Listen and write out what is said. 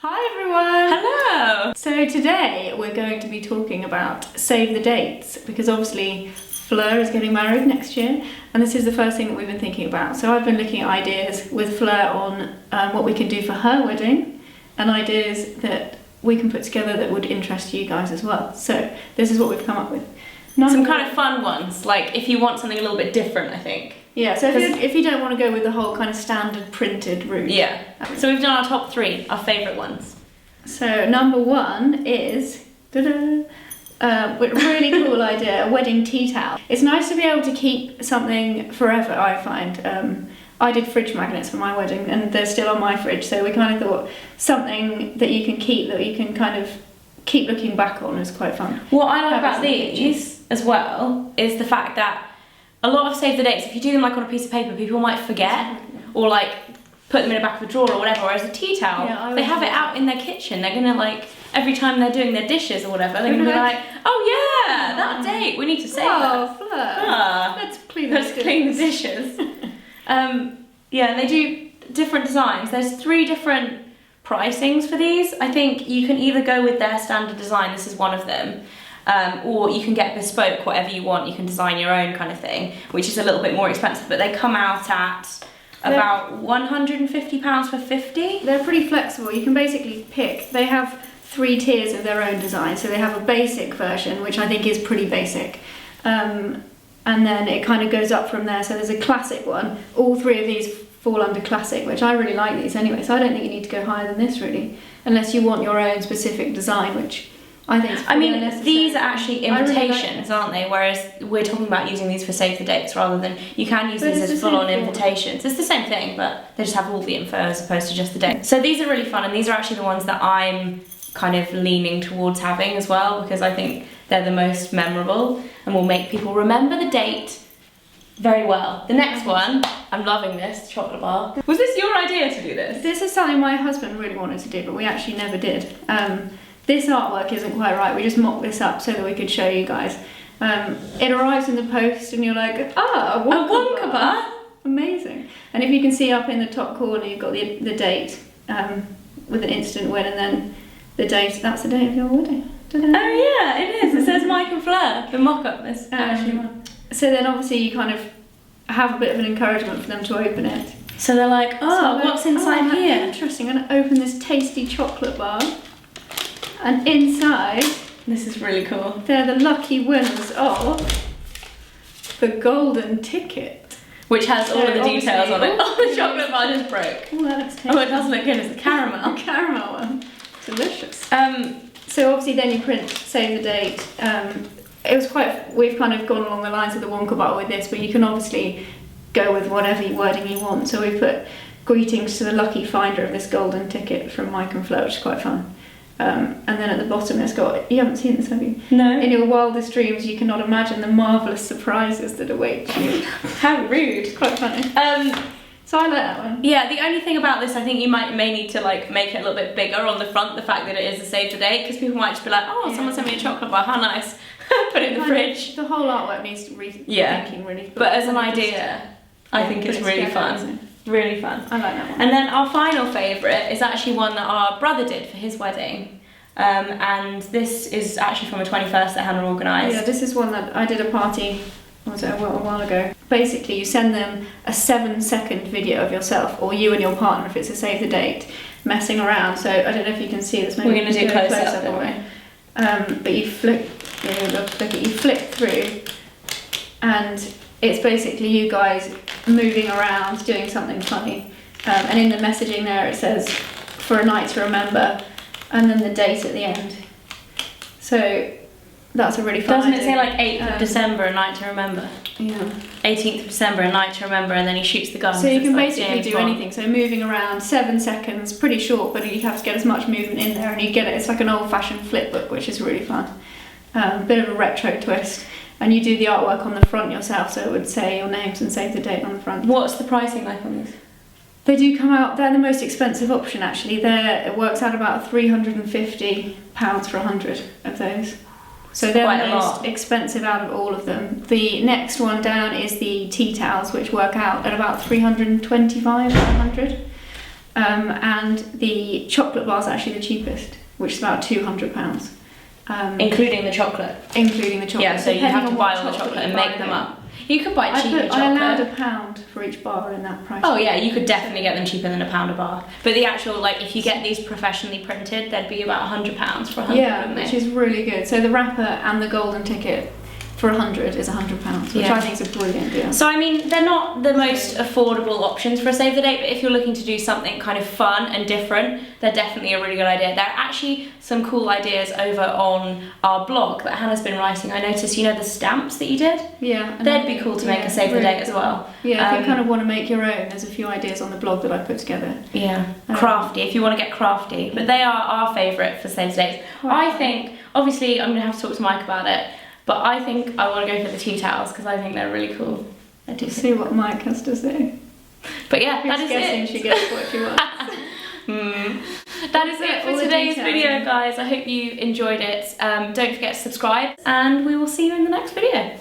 Hi everyone! Hello! So today we're going to be talking about save the dates because obviously Fleur is getting married next year and this is the first thing that we've been thinking about. So I've been looking at ideas with Fleur on what we can do for her wedding and ideas that we can put together that would interest you guys as well. So this is what we've come up with. Some kind of fun ones, like if you want something a little bit different, I think. Yeah, so if you don't want to go with the whole kind of standard printed route. Yeah. So we've done our top 3, our favourite ones. So number 1 is really cool idea, a wedding tea towel. It's nice to be able to keep something forever, I find. I did fridge magnets for my wedding and they're still on my fridge, so we kind of thought something that you can keep, that you can kind of keep looking back on is quite fun. What I like about these as well is the fact that a lot of save the dates, if you do them like on a piece of paper, people might forget or like put them in the back of a drawer or whatever, whereas a tea towel, they have it out in their kitchen. They're gonna like, every time they're doing their dishes or whatever, they're gonna be like, oh yeah, that date, we need to save that. Fleur. Let's clean the dishes. Yeah, they do different designs. There's 3 different pricings for these. I think you can either go with their standard design, this is one of them, or you can get bespoke, whatever you want, you can design your own kind of thing, which is a little bit more expensive, but they come out at about £150 for 50. They're pretty flexible, you can basically pick. They have 3 tiers of their own design, so they have a basic version, which I think is pretty basic, and then it kind of goes up from there, so there's a classic one. All 3 of these fall under classic, which I really like these anyway, so I don't think you need to go higher than this really, unless you want your own specific design, which I think is pretty unnecessary. These are actually invitations, aren't they? Whereas we're talking about using these for save the dates rather than, you can use these as full-on invitations. It's the same thing, but they just have all the info as opposed to just the date. So these are really fun, and these are actually the ones that I'm kind of leaning towards having as well, because I think they're the most memorable and will make people remember the date very well. The next one, I'm loving this, chocolate bar. Was this your idea to do this? This is something my husband really wanted to do, but we actually never did. This artwork isn't quite right, we just mocked this up so that we could show you guys. It arrives in the post and you're like, ah, a Wonka bar. Amazing. And if you can see up in the top corner, you've got the date with an instant win, and then the date, that's the date of your wedding. Oh yeah, it is. It says Mike and Fleur. The mock-up is actually one. So then obviously you kind of have a bit of an encouragement for them to open it. So they're like, oh, what's inside here? Interesting, I'm going to open this tasty chocolate bar. And inside, this is really cool. They're the lucky winners of the golden ticket. Which has all of the details on it. Oh, the chocolate bar just broke. Oh, that looks tasty. Oh, it does look good. It's a caramel. Caramel one. Delicious. So obviously then you print save the date. It was we've kind of gone along the lines of the Wonka bar with this, but you can obviously go with whatever wording you want. So we put greetings to the lucky finder of this golden ticket from Mike and Fleur, which is quite fun. And then at the bottom it's got, you haven't seen this, have you? No. In your wildest dreams you cannot imagine the marvellous surprises that await you. How rude. It's quite funny. So I like that one. Yeah, the only thing about this, I think you may need to like make it a little bit bigger on the front, the fact that it is a save the date, because people might just be like, oh, someone sent me a chocolate bar, how nice. Put it in the fridge. The whole artwork needs rethinking really. But as an idea, I think it's really fun. Really fun. I like that one. And then our final favourite is actually one that our brother did for his wedding. And this is actually from a 21st that Hannah organised. Yeah, this is one that I did a party, was it a while ago. Basically, you send them a 7-second video of yourself, or you and your partner if it's a save the date, messing around. So I don't know if you can see this. Maybe we're going to do close up, anyway. But you flick through, and it's basically you guys moving around, doing something funny. And in the messaging there it says, for a night to remember, and then the date at the end. So that's a really fun Doesn't idea. it say like 8th of December, a night to remember? Yeah. 18th of December, a night to remember, and then he shoots the gun. So you can basically do anything. So moving around, 7 seconds, pretty short, but you have to get as much movement in there, and you get it. It's like an old-fashioned flip book, which is really fun. Bit of a retro twist. And you do the artwork on the front yourself, so it would say your names and save the date on the front. What's the pricing like on these? They do come out, they're the most expensive option actually. It works out about £350 for 100 of those. So they're the most expensive out of all of them. The next one down is the tea towels, which work out at about £325 for 100. and the chocolate bar is actually the cheapest, which is about £200. Including the chocolate. Including the chocolate. Yeah, so you have to on buy what all the chocolate you and buy make them then. up. You could buy cheaper chocolate. I allowed £1 for each bar in that price. Oh yeah, you could definitely get them cheaper than £1 a bar. But the actual, like, if you get these professionally printed, they'd be about £100 for 100. Yeah, which is really good. So the wrapper and the golden ticket for 100 is £100, which I think is a brilliant deal. So I mean, they're not the most affordable options for a save the date, but if you're looking to do something kind of fun and different, they're definitely a really good idea. There are actually some cool ideas over on our blog that Hannah's been writing. I noticed, you know, the stamps that you did? Yeah. They'd be cool to make a save the date as well. Yeah, if you kind of want to make your own, there's a few ideas on the blog that I put together. Yeah, crafty, if you want to get crafty. But they are our favourite for save the dates. I think, obviously, I'm going to have to talk to Mike about it, but I think I want to go for the tea towels because I think they're really cool. I do see what Mike has to say. But yeah, that is guessing it. She gets what she wants. That is it for today's video, guys. I hope you enjoyed it. Don't forget to subscribe, and we will see you in the next video.